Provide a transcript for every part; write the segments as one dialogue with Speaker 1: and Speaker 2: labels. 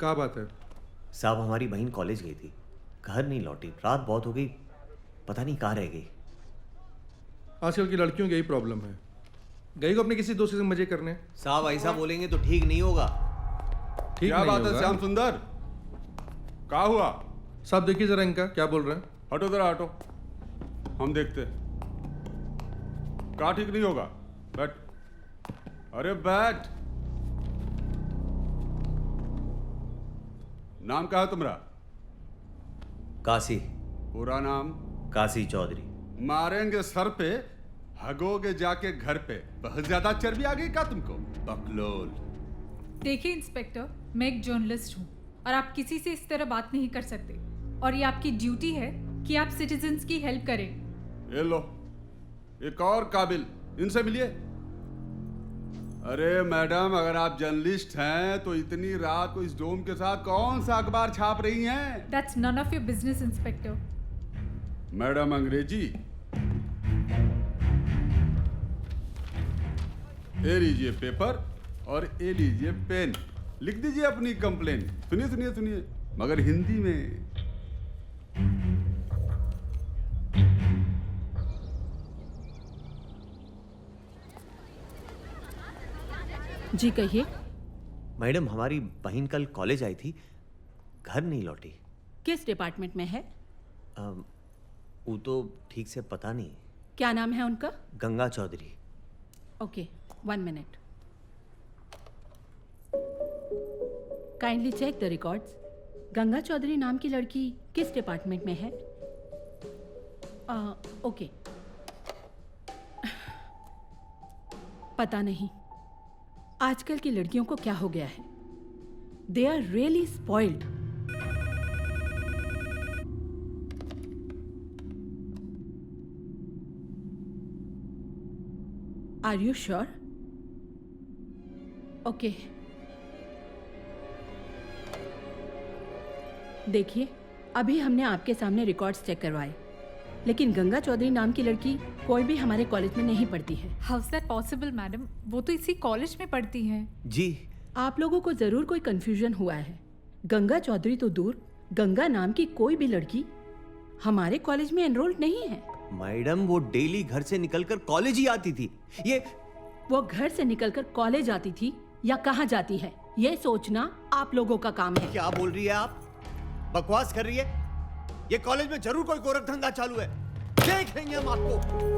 Speaker 1: क्या बात है?
Speaker 2: साहब हमारी बहन कॉलेज गई थी, घर नहीं लौटी, रात बहुत हो गई, पता नहीं कहाँ रह गई।
Speaker 1: आजकल की लड़कियों की यही प्रॉब्लम है, गई को अपने किसी दोस्त से मजे करने।
Speaker 2: साहब ऐसा बोलेंगे तो ठीक नहीं होगा।
Speaker 1: ठीक
Speaker 3: क्या
Speaker 1: नहीं
Speaker 3: बात है
Speaker 1: होगा।
Speaker 3: श्याम सुंदर, क्या हुआ?
Speaker 1: साहब देखिए जरा इनका क्या बोल रहे हैं।
Speaker 3: हटो जरा हटो, हम देखते। क्या ठीक नहीं होगा? बैठ, अरे बैठ। नाम क्या है तुम्हारा?
Speaker 2: काशी,
Speaker 3: पूरा नाम?
Speaker 2: काशी चौधरी।
Speaker 3: मारेंगे सर पे, हगोगे जाके घर पे। बहुत ज्यादा चर्बी आ गई क्या तुमको? बकलोल।
Speaker 4: देखिए इंस्पेक्टर, मैं एक जर्नलिस्ट हूँ और आप किसी से इस तरह बात नहीं कर सकते, और ये आपकी ड्यूटी है कि आप सिटीजन्स की हेल्प करें।
Speaker 3: ये लो, एक और काबिल, इनसे मिलिए। अरे मैडम, अगर आप जर्नलिस्ट हैं तो इतनी रात को इस डोम के साथ कौन सा अखबार छाप रही हैं?
Speaker 4: That's none of your business, inspector.
Speaker 3: Madam अंग्रेजी, ये लीजिए पेपर और ये लीजिए पेन, लिख दीजिए अपनी कंप्लेन। सुनिए सुनिए सुनिए, मगर हिंदी में।
Speaker 5: जी कहिए।
Speaker 2: मैडम हमारी बहन कल कॉलेज आई थी, घर नहीं लौटी।
Speaker 5: किस डिपार्टमेंट में है?
Speaker 2: वो तो ठीक से पता नहीं।
Speaker 5: क्या नाम है उनका?
Speaker 2: Ganga Chaudhary.
Speaker 5: Okay, 1 minute. Kindly check the records. Ganga Chaudhary नाम की लड़की किस डिपार्टमेंट में है? ओके, पता नहीं आजकल की लड़कियों को क्या हो गया है। They are really spoiled. Are you sure? Okay, देखिए अभी हमने आपके सामने रिकॉर्ड्स चेक करवाए, लेकिन गंगा चौधरी नाम की लड़की कोई भी हमारे कॉलेज में नहीं पढ़ती है।
Speaker 4: How is that possible madam? वो तो इसी कॉलेज में पढ़ती हैं।
Speaker 2: जी।
Speaker 5: आप लोगों को जरूर कोई कंफ्यूजन हुआ है। गंगा चौधरी तो दूर, गंगा नाम की कोई भी लड़की हमारे कॉलेज में एनरोल्ड नहीं है।
Speaker 2: मैडम वो डेली घर से निकलकर कॉलेज ही आती थी।
Speaker 5: वो घर से निकलकर कॉलेज आती थी या कहाँ जाती है, ये सोचना आप लोगों का काम है।
Speaker 2: क्या बोल रही है आप? बकवास कर रही है। ये कॉलेज में जरूर कोई गोरख धंधा चालू है, देख लेंगे हम आपको।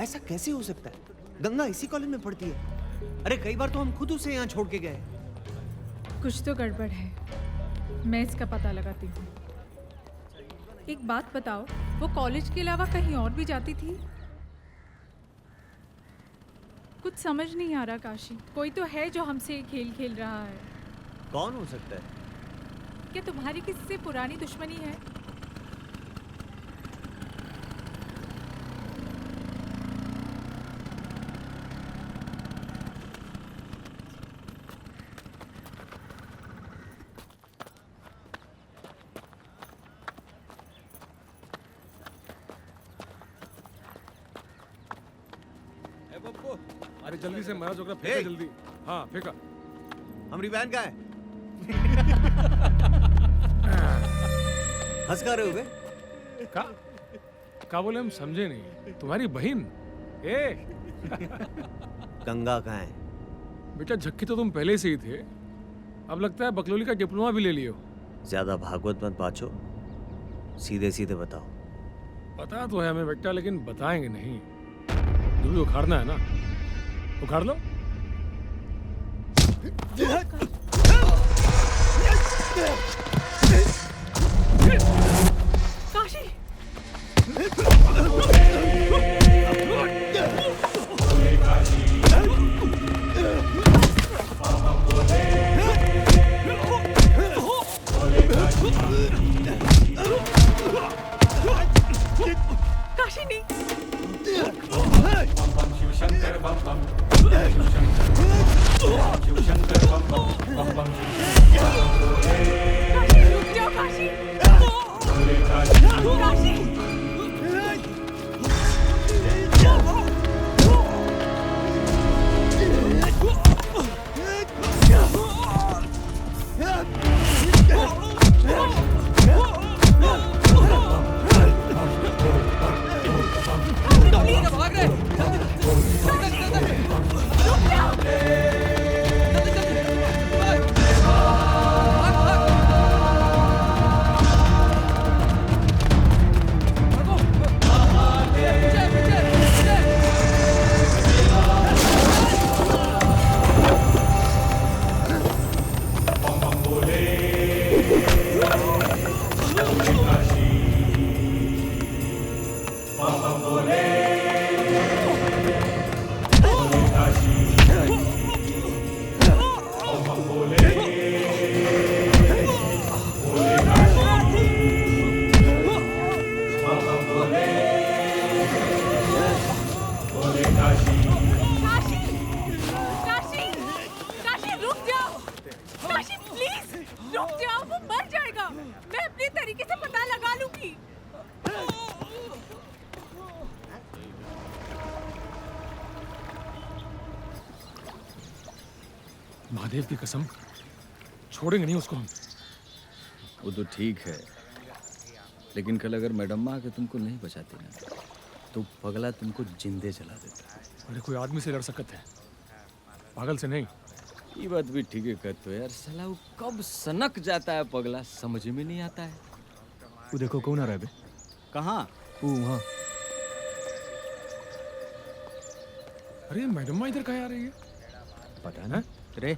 Speaker 2: ऐसा कैसे हो सकता है? गंगा इसी कॉलेज में पढ़ती है। अरे कई बार तो हम खुद उसे यहाँ छोड़ के गए।
Speaker 4: कुछ तो गड़बड़ है, मैं इसका पता लगाती हूँ। एक बात बताओ, वो कॉलेज के अलावा कहीं और भी जाती थी? कुछ समझ नहीं आ रहा काशी। कोई तो है जो हमसे ये खेल खेल रहा है।
Speaker 2: कौन हो सकता है?
Speaker 4: क्या तुम्हारी किसी से पुरानी दुश्मनी है?
Speaker 1: अरे जल्दी से मारा छोकरा, फेंका जल्दी। हाँ फेंका।
Speaker 2: हमारी बहन का है। हंस का रहे हो बे?
Speaker 1: का बोले, हम समझे नहीं। तुम्हारी बहन? ए
Speaker 2: गंगा कहाँ है?
Speaker 1: बेटा झक्की तो तुम पहले से ही थे, अब लगता है बकलोली का डिप्लोमा भी ले लियो।
Speaker 2: ज्यादा भागवत मत बाचो, सीधे सीधे बताओ।
Speaker 1: पता तो है हमें बेटा, लेकिन बताएंगे नहीं। जो भी उखाड़ना है ना, उखाड़ लो।
Speaker 4: काशी! काशी नहीं।
Speaker 1: महादेव की कसम, छोड़ेंगे नहीं उसको हम।
Speaker 6: वो तो ठीक है, लेकिन कल अगर मैडम आके तुमको नहीं बचाती ना, तो पगला तुमको जिंदे जला देता है।
Speaker 1: अरे कोई आदमी से लड़ सकते है, पागल से नहीं।
Speaker 6: ये बात भी ठीक है कहते हो यार, साला वो कब सनक जाता है पगला, समझ में नहीं आता है।
Speaker 7: वो देखो कौन आ रहा है बे?
Speaker 6: कहाँ?
Speaker 7: वो वहाँ।
Speaker 1: अरे मैडम इधर कहाँ आ रही है?
Speaker 7: पता ना रे,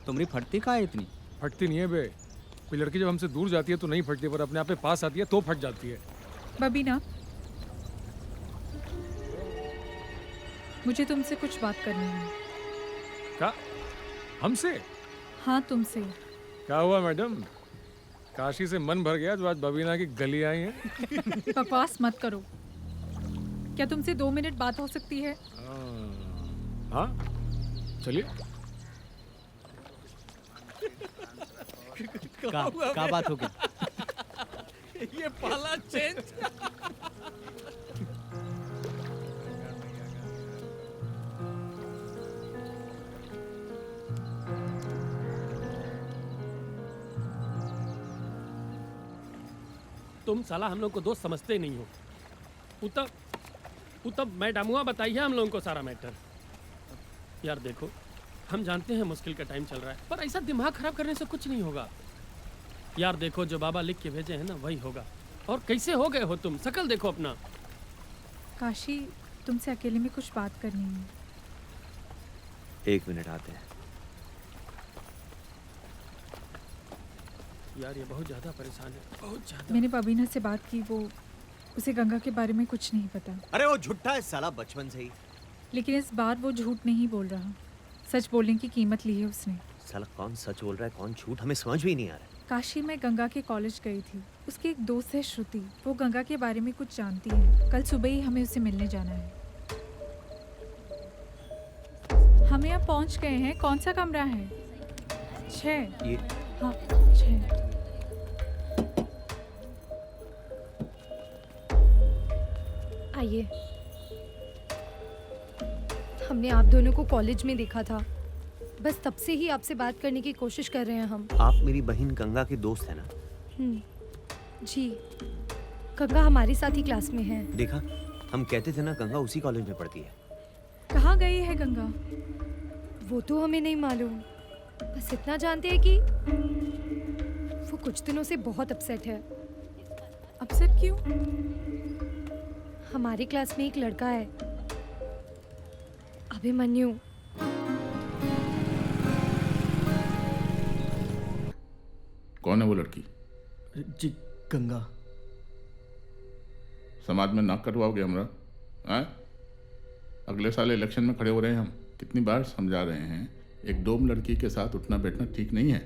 Speaker 7: तुम्हारी फटती कहाँ है इतनी?
Speaker 1: फटती नहीं है बे, कोई लड़की जब हमसे दूर जाती है तो नहीं फटती, पर अपने आप पे पास आती है तो फट जाती है।
Speaker 4: बबीना, मुझे तुमसे कुछ बात करनी है।
Speaker 1: क्या? हमसे?
Speaker 4: हाँ, तुमसे।
Speaker 1: क्या हुआ मैडम? काशी से मन भर गया जो आज बबीना की गली आई है?
Speaker 4: बकवास मत करो। क्या तुमसे 2 मिनट बात हो सकती है?
Speaker 1: हाँ, चलिए।
Speaker 7: का बात हो गई?
Speaker 1: ये पाला चेंज।
Speaker 8: तुम साला हम लोग को दोस्त समझते ही नहीं हो। तब मैडमुआ बताइए हम लोगों को सारा मैटर। यार देखो, हम जानते हैं मुश्किल का टाइम चल रहा है, पर ऐसा दिमाग खराब करने से कुछ नहीं होगा। यार देखो, जो बाबा लिख के भेजे हैं ना वही होगा। और कैसे हो गए हो तुम, शकल देखो अपना।
Speaker 4: काशी, तुमसे अकेले में कुछ बात करनी है।
Speaker 2: 1 मिनट आते हैं।
Speaker 8: यार ये बहुत ज़्यादा परेशान है, बहुत ज़्यादा।
Speaker 4: मैंने बबीना से बात की, वो उसे गंगा के बारे में कुछ नहीं पता।
Speaker 2: अरे वो झुट्टा है साला बचपन से ही।
Speaker 4: लेकिन इस बार वो झूठ नहीं बोल रहा, सच बोलने की कीमत ली है उसने।
Speaker 2: साला कौन सच बोल रहा है कौन झूठ हमें समझ भी नहीं आ रहा है।
Speaker 4: काशी में गंगा के कॉलेज गई थी, उसकी एक दोस्त है श्रुति, वो गंगा के बारे में कुछ जानती है। कल सुबह ही हमें उसे मिलने जाना है। हम यहाँ पहुँच गए हैं। कौन सा कमरा है? 6।
Speaker 2: ये
Speaker 4: हाँ, 6।
Speaker 9: आइए। हमने आप दोनों को कॉलेज में देखा था, बस तब से ही आपसे बात करने की कोशिश कर रहे हैं हम।
Speaker 2: आप मेरी बहन गंगा के दोस्त है ना?
Speaker 9: जी, गंगा हमारे साथ ही क्लास में है।
Speaker 2: देखा, हम कहते थे ना गंगा उसी कॉलेज में पढ़ती है।
Speaker 4: कहाँ गई है गंगा?
Speaker 9: वो तो हमें नहीं मालूम, बस इतना जानते हैं कि वो कुछ दिनों से बहुत अपसेट है।
Speaker 4: अपसेट क्यों?
Speaker 9: हमारी क्लास में एक लड़का है, अभिमन्यु।
Speaker 10: कौन है वो लड़की?
Speaker 7: जी, गंगा।
Speaker 10: समाज में नाक कटवाओगे हमरा? हैं? अगले साल इलेक्शन में खड़े हो रहे हैं हम, कितनी बार समझा रहे हैं, एक डोम लड़की के साथ उठना बैठना ठीक नहीं है।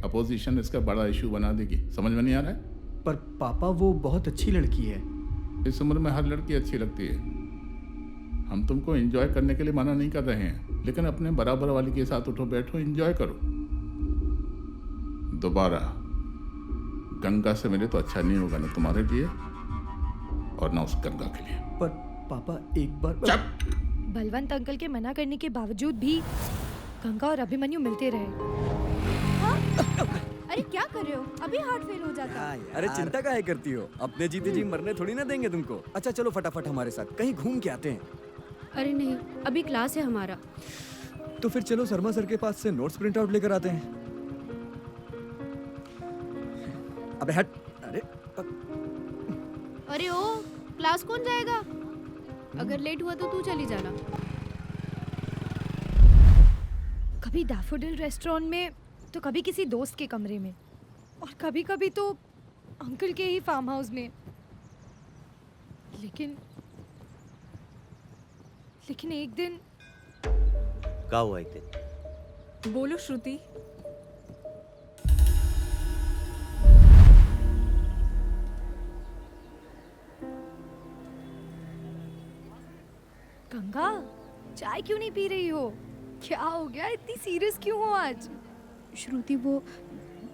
Speaker 10: अपोजिशन इसका बड़ा इशू बना देगी, समझ में नहीं आ रहा है?
Speaker 7: पर पापा वो बहुत अच्छी लड़की है।
Speaker 10: इस उम्र में हर लड़की अच्छी लगती है। हम तुमको एंजॉय करने के लिए मना नहीं कर रहे हैं, लेकिन अपने बराबर वाली के साथ उठो बैठो, एंजॉय करो। दोबारा गंगा से मिले तो अच्छा नहीं होगा, ना तुम्हारे लिए और ना उस गंगा के लिए।
Speaker 7: पर पापा एक बार
Speaker 10: चुप!
Speaker 9: बलवंत अंकल के मना करने के बावजूद भी गंगा और अभिमन्यु मिलते रहे। अरे क्या कर रहे हो? अभी हार्ट फेल हो जाता है।
Speaker 6: अरे चिंता काहे करती हो, अपने जीते जी मरने थोड़ी ना देंगे तुमको। अच्छा चलो फटाफट हमारे साथ कहीं घूम के आते हैं।
Speaker 9: अरे नहीं, अभी क्लास है हमारा।
Speaker 6: तो फिर चलो शर्मा सर के पास से नोट्स प्रिंट आउट लेकर आते हैं। अबे हट।
Speaker 9: अरे ओ, क्लास कौन जाएगा? अगर लेट हुआ तो तू चली जाना। कभी डैफोडिल रेस्टोरेंट में तो कभी किसी दोस्त के कमरे में, और कभी कभी तो अंकल के ही फार्म हाउस में। लेकिन एक दिन
Speaker 2: क्या हुआ एक दिन?
Speaker 4: बोलो श्रुति।
Speaker 9: गंगा, चाय क्यों नहीं पी रही हो? क्या हो गया? इतनी सीरियस क्यों हो आज?
Speaker 11: श्रुति, वो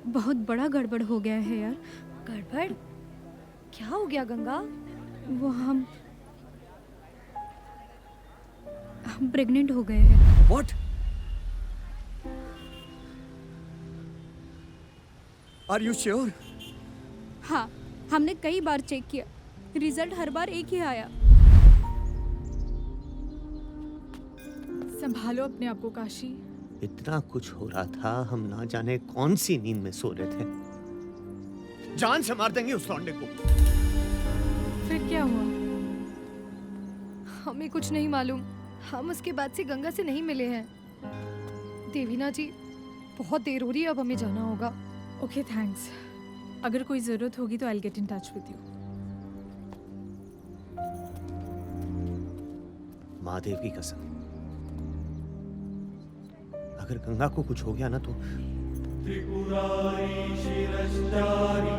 Speaker 11: बहुत बड़ा गड़बड़ हो गया है यार।
Speaker 9: गड़बड़? क्या हो गया गंगा?
Speaker 11: वो हम प्रेग्नेंट हो गए हैं।
Speaker 6: What?
Speaker 12: Are you sure?
Speaker 11: हाँ, हमने कई बार चेक किया, रिजल्ट हर बार एक ही आया।
Speaker 4: संभालो अपने आप को काशी।
Speaker 2: इतना कुछ हो रहा था, हम ना जाने कौन सी नींद में सो रहे थे। जान से मार देंगे उस लौंडे को।
Speaker 4: फिर क्या हुआ?
Speaker 9: हमें कुछ नहीं मालूम। हम उसके बाद से गंगा से नहीं मिले हैं। देवीना जी, बहुत देर हो रही है, अब हमें जाना होगा।
Speaker 4: Okay, thanks. अगर कोई ज़रूरत होगी तो I will get in touch with you.
Speaker 2: Mahadev की कसम, अगर गंगा को कुछ हो गया ना तो
Speaker 13: त्रिपुरारी शिरश्चारी